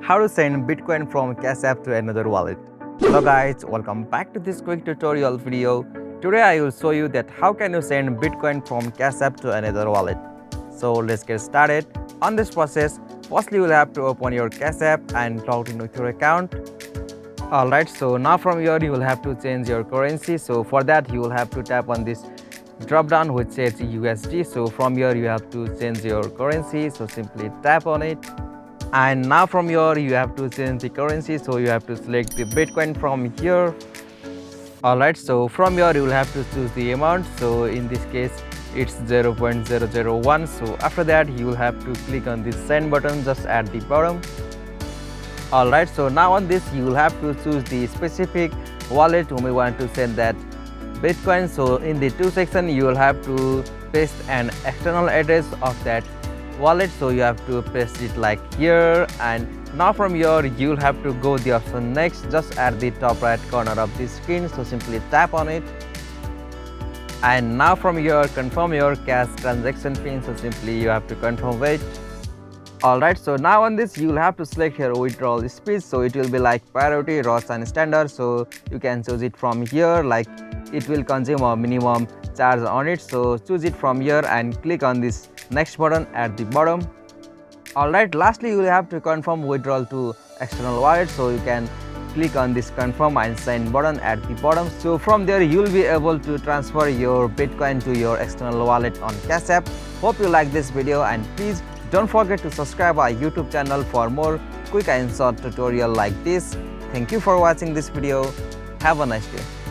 how to send Bitcoin from Cash App to another wallet. Hello guys, welcome back to this quick tutorial video. Today I will show you that how can you send Bitcoin from Cash App to another wallet. So let's get started. On this process, firstly you will have to open your Cash App and log in with your account. Alright, so now from here you will have to change your currency. So for that you will have to tap on this drop down which says USD. So from here you have to change your currency, so simply tap on it. And now from here you have to change the currency, so you have to select the Bitcoin from here. Alright, so from here you will have to choose the amount. So in this case it's 0.001. so after that you will have to click on the send button just at the bottom. Alright, so now on this you will have to choose the specific wallet whom you want to send that Bitcoin. So in the to section you will have to paste an external address of that wallet, so you have to paste it like here. And now from here you will have to go the option next just at the top right corner of the screen, so simply tap on it. And now from here confirm your cash transaction pin, so simply you have to confirm it. Alright, so now on this you will have to select here withdrawal speed, so it will be like priority, ROS and standard. So you can choose it from here, like it will consume a minimum charge on it, so choose it from here and click on this next button at the bottom. Alright, lastly you will have to confirm withdrawal to external wallet, so you can click on this confirm and send button at the bottom. So from there you will be able to transfer your Bitcoin to your external wallet on Cash App. Hope you like this video, and please don't forget to subscribe our YouTube channel for more quick and short tutorial like this. Thank you for watching this video. Have a nice day.